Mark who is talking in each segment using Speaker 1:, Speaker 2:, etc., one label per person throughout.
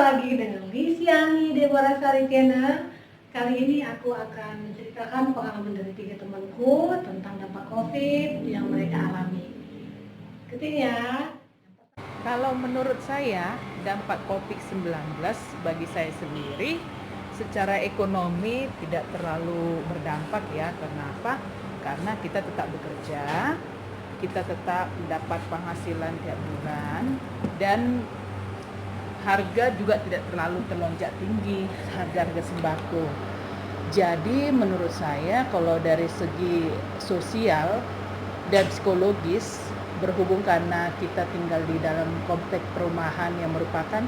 Speaker 1: lagi dengan Lisyani Deborah Sari Channel. Kali ini aku akan menceritakan pengalaman dari 3 temanku tentang dampak COVID yang mereka alami. Ikutin ya.
Speaker 2: Kalau menurut saya, dampak COVID-19 bagi saya sendiri secara ekonomi tidak terlalu berdampak ya. Kenapa? Karena kita tetap bekerja, kita tetap mendapat penghasilan tiap bulan, dan harga juga tidak terlalu melonjak tinggi, harga sembako. Jadi menurut saya kalau dari segi sosial dan psikologis, berhubung karena kita tinggal di dalam komplek perumahan yang merupakan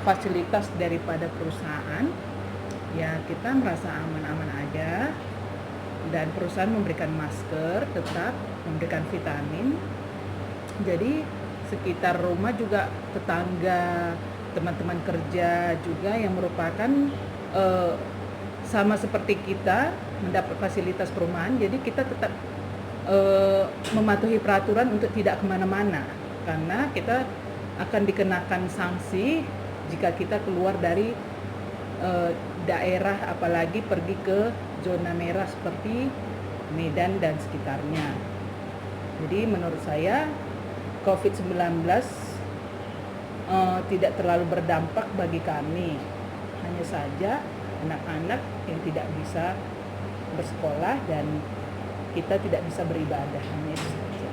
Speaker 2: fasilitas daripada perusahaan, ya kita merasa aman-aman aja, dan perusahaan memberikan masker, tetap memberikan vitamin. Jadi sekitar rumah juga, tetangga, teman-teman kerja juga yang merupakan sama seperti kita mendapat fasilitas perumahan, jadi kita tetap mematuhi peraturan untuk tidak kemana-mana, karena kita akan dikenakan sanksi jika kita keluar dari daerah, apalagi pergi ke zona merah seperti Medan dan sekitarnya. Jadi menurut saya COVID-19 tidak terlalu berdampak bagi kami, hanya saja anak-anak yang tidak bisa bersekolah dan kita tidak bisa beribadah, hanya itu saja.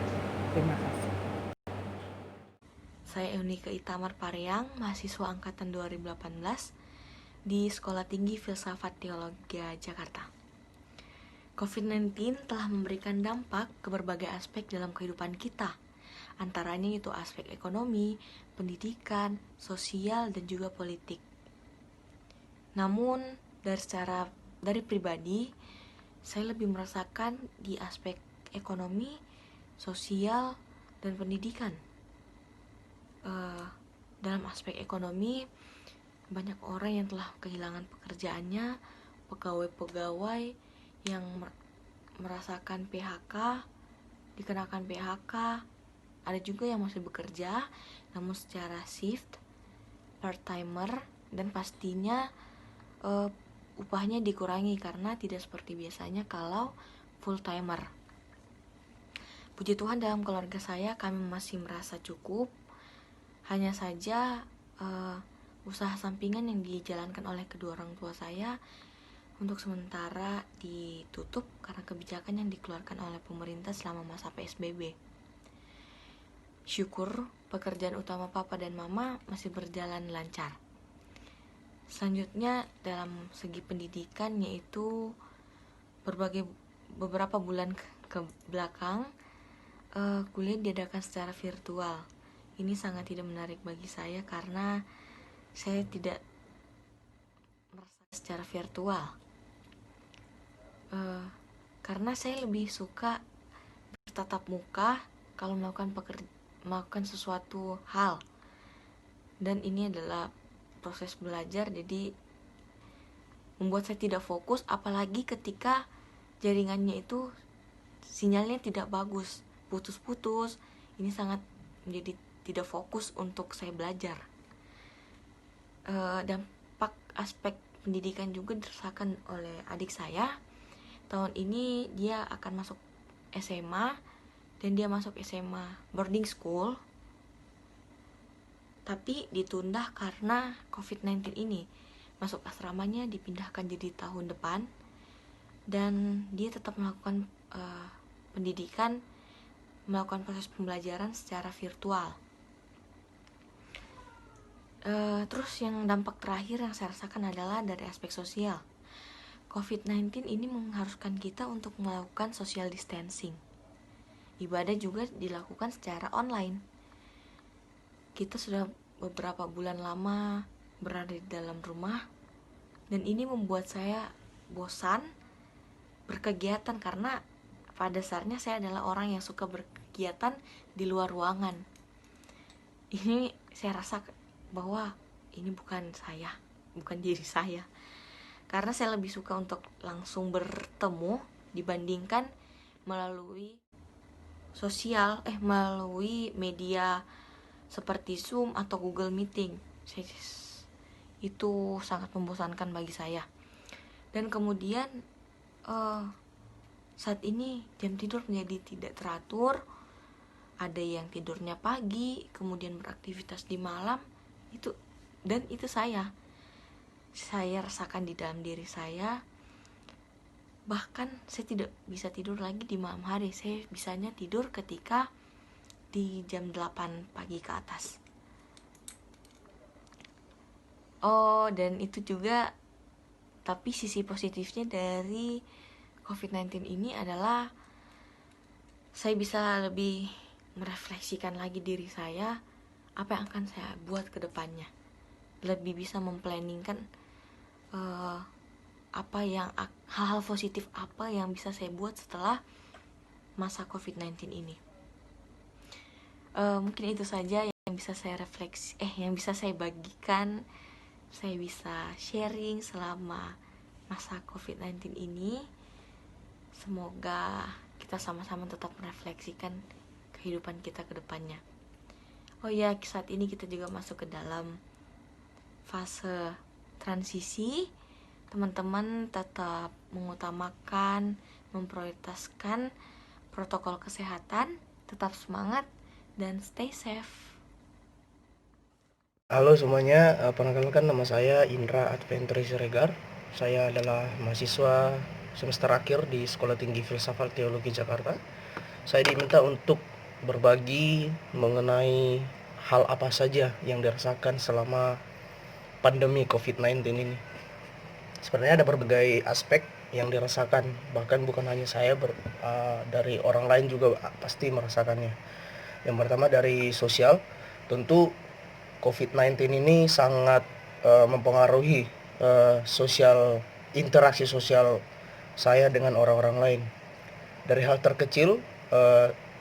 Speaker 2: Terima kasih.
Speaker 3: Saya Eunike Itamar Pareang, mahasiswa angkatan 2018 di Sekolah Tinggi Filsafat Teologia Jakarta. COVID-19 telah memberikan dampak ke berbagai aspek dalam kehidupan kita. Antaranya itu aspek ekonomi, pendidikan, sosial, dan juga politik. Namun, dari pribadi, saya lebih merasakan di aspek ekonomi, sosial, dan pendidikan. Dalam aspek ekonomi, banyak orang yang telah kehilangan pekerjaannya, pegawai-pegawai yang merasakan PHK, dikenakan PHK, ada juga yang masih bekerja namun secara shift, part-timer, dan pastinya upahnya dikurangi karena tidak seperti biasanya kalau full-timer. Puji Tuhan dalam keluarga saya kami masih merasa cukup, hanya saja usaha sampingan yang dijalankan oleh kedua orang tua saya untuk sementara ditutup karena kebijakan yang dikeluarkan oleh pemerintah selama masa PSBB. Syukur pekerjaan utama papa dan mama masih berjalan lancar. Selanjutnya dalam segi pendidikan, yaitu beberapa bulan ke belakang kuliah diadakan secara virtual. Ini sangat tidak menarik bagi saya karena saya tidak merasa secara virtual. Karena saya lebih suka bertatap muka kalau melakukan sesuatu hal, dan ini adalah proses belajar, jadi membuat saya tidak fokus, apalagi ketika jaringannya itu sinyalnya tidak bagus, putus-putus. Ini sangat menjadi tidak fokus untuk saya belajar. Dampak aspek pendidikan juga dirasakan oleh adik saya. Tahun ini dia akan masuk SMA, dan dia masuk SMA boarding school, tapi ditunda karena COVID-19 ini. Masuk asramanya dipindahkan jadi tahun depan, dan dia tetap melakukan pendidikan, melakukan proses pembelajaran secara virtual. Terus yang dampak terakhir yang saya rasakan adalah dari aspek sosial. COVID-19 ini mengharuskan kita untuk melakukan social distancing. Ibadah juga dilakukan secara online. Kita sudah beberapa bulan lama berada di dalam rumah, dan ini membuat saya bosan berkegiatan karena pada dasarnya saya adalah orang yang suka berkegiatan di luar ruangan. Ini saya rasa bahwa ini bukan diri saya. Karena saya lebih suka untuk langsung bertemu dibandingkan melalui melalui media seperti Zoom atau Google Meeting. Itu sangat membosankan bagi saya. Dan kemudian saat ini jam tidur menjadi tidak teratur. Ada yang tidurnya pagi, kemudian beraktivitas di malam. Itu saya rasakan di dalam diri saya. Bahkan saya tidak bisa tidur lagi di malam hari. Saya bisanya tidur ketika di jam 8 pagi ke atas. Dan itu juga, tapi sisi positifnya dari COVID-19 ini adalah saya bisa lebih merefleksikan lagi diri saya, apa yang akan saya buat ke depannya. Lebih bisa memplanningkan hal-hal positif apa yang bisa saya buat setelah masa COVID-19 ini. Mungkin itu saja yang bisa saya yang bisa saya bagikan. Saya bisa sharing selama masa COVID-19 ini. Semoga kita sama-sama tetap merefleksikan kehidupan kita ke depannya. Oh ya, saat ini kita juga masuk ke dalam fase transisi. Teman-teman tetap mengutamakan, memprioritaskan protokol kesehatan, tetap semangat, dan stay safe.
Speaker 4: Halo semuanya, perkenalkan nama saya Indra Adventuri Siregar. Saya adalah mahasiswa semester akhir di Sekolah Tinggi Filsafat Teologi Jakarta. Saya diminta untuk berbagi mengenai hal apa saja yang dirasakan selama pandemi COVID-19 ini. Sebenarnya ada berbagai aspek yang dirasakan, bahkan bukan hanya saya, dari orang lain juga pasti merasakannya. Yang pertama dari sosial, tentu COVID-19 ini sangat mempengaruhi interaksi sosial saya dengan orang-orang lain. Dari hal terkecil,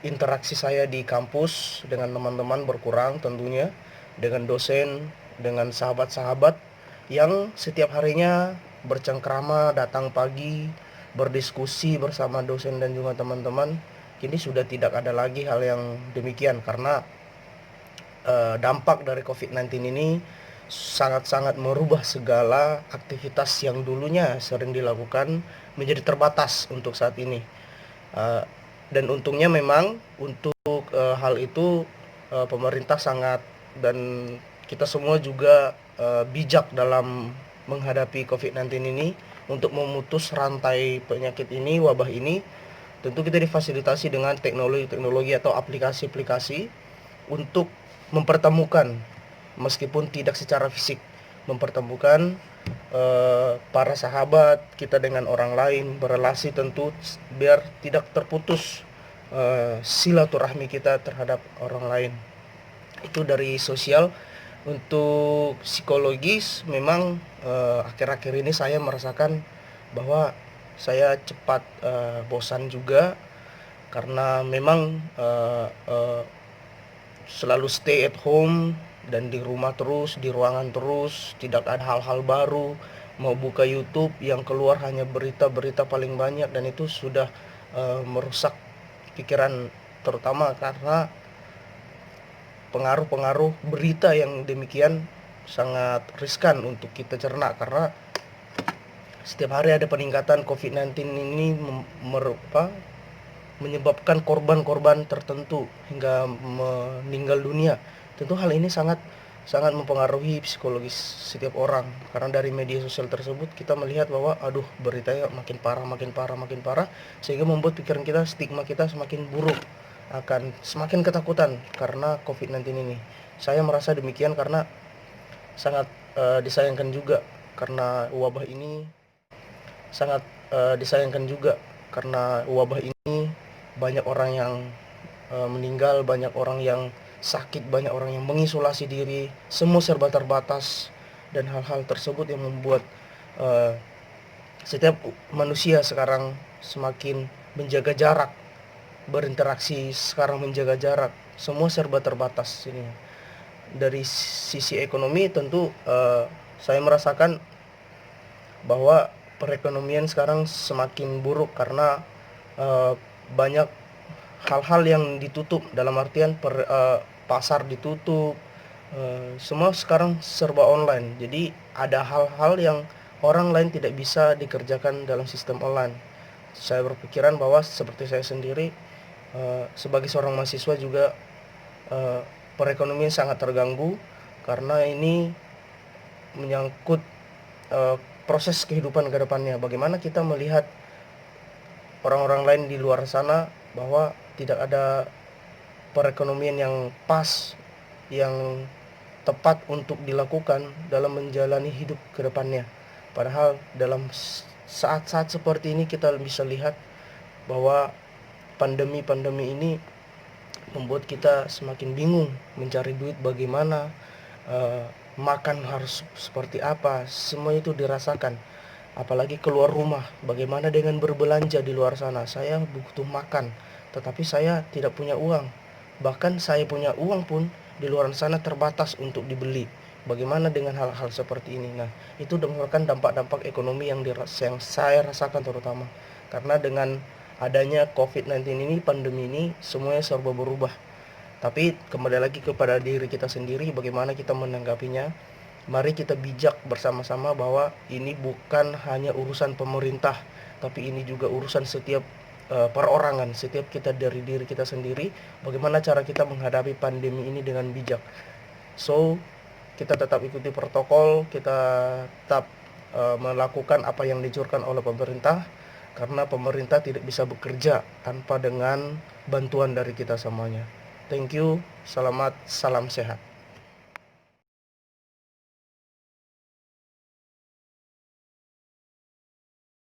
Speaker 4: interaksi saya di kampus dengan teman-teman berkurang tentunya, dengan dosen, dengan sahabat-sahabat yang setiap harinya bercengkrama, datang pagi, berdiskusi bersama dosen dan juga teman-teman. Kini sudah tidak ada lagi hal yang demikian, karena dampak dari COVID-19 ini sangat-sangat merubah segala aktivitas yang dulunya sering dilakukan menjadi terbatas untuk saat ini. Dan untungnya memang untuk hal itu pemerintah sangat, dan kita semua juga bijak dalam menghadapi COVID-19 ini untuk memutus rantai penyakit ini, wabah ini. Tentu kita difasilitasi dengan teknologi atau aplikasi-aplikasi untuk mempertemukan, meskipun tidak secara fisik, mempertemukan para sahabat kita dengan orang lain, berelasi tentu biar tidak terputus silaturahmi kita terhadap orang lain. Itu dari sosial. Untuk psikologis, memang akhir-akhir ini saya merasakan bahwa saya cepat bosan juga, karena memang selalu stay at home dan di rumah terus, di ruangan terus, tidak ada hal-hal baru. Mau buka YouTube yang keluar hanya berita-berita paling banyak, dan itu sudah merusak pikiran, terutama karena pengaruh-pengaruh berita yang demikian sangat riskan untuk kita cerna, karena setiap hari ada peningkatan COVID-19 ini menyebabkan korban-korban tertentu hingga meninggal dunia. Tentu hal ini sangat mempengaruhi psikologis setiap orang, karena dari media sosial tersebut kita melihat bahwa beritanya makin parah, sehingga membuat pikiran kita, stigma kita semakin buruk, akan semakin ketakutan karena COVID-19 ini. Saya merasa demikian karena sangat disayangkan juga, karena wabah ini banyak orang yang meninggal, banyak orang yang sakit, banyak orang yang mengisolasi diri, semua serba terbatas. Dan hal-hal tersebut yang membuat setiap manusia sekarang semakin menjaga jarak, berinteraksi sekarang menjaga jarak, semua serba terbatas ini. Dari sisi ekonomi tentu saya merasakan bahwa perekonomian sekarang semakin buruk, karena banyak hal-hal yang ditutup, dalam artian pasar ditutup, semua sekarang serba online. Jadi ada hal-hal yang orang lain tidak bisa dikerjakan dalam sistem online. Saya berpikiran bahwa seperti saya sendiri sebagai seorang mahasiswa juga perekonomian sangat terganggu karena ini menyangkut proses kehidupan ke depannya. Bagaimana kita melihat orang-orang lain di luar sana bahwa tidak ada perekonomian yang pas, yang tepat untuk dilakukan dalam menjalani hidup ke depannya. Padahal dalam saat-saat seperti ini kita bisa lihat bahwa pandemi ini membuat kita semakin bingung mencari duit bagaimana, makan harus seperti apa, semua itu dirasakan. Apalagi keluar rumah, bagaimana dengan berbelanja di luar sana. Saya butuh makan, tetapi saya tidak punya uang. Bahkan saya punya uang pun di luar sana terbatas untuk dibeli. Bagaimana dengan hal-hal seperti ini? Nah, itu merupakan dampak-dampak ekonomi yang saya rasakan terutama. Karena dengan adanya COVID-19 ini, pandemi ini, semuanya serba berubah. Tapi kembali lagi kepada diri kita sendiri, bagaimana kita menanggapinya. Mari kita bijak bersama-sama bahwa ini bukan hanya urusan pemerintah, tapi ini juga urusan setiap perorangan, setiap kita dari diri kita sendiri, bagaimana cara kita menghadapi pandemi ini dengan bijak. So, kita tetap ikuti protokol, kita tetap melakukan apa yang dianjurkan oleh pemerintah, karena pemerintah tidak bisa bekerja tanpa dengan bantuan dari kita semuanya. Thank you, selamat, salam sehat.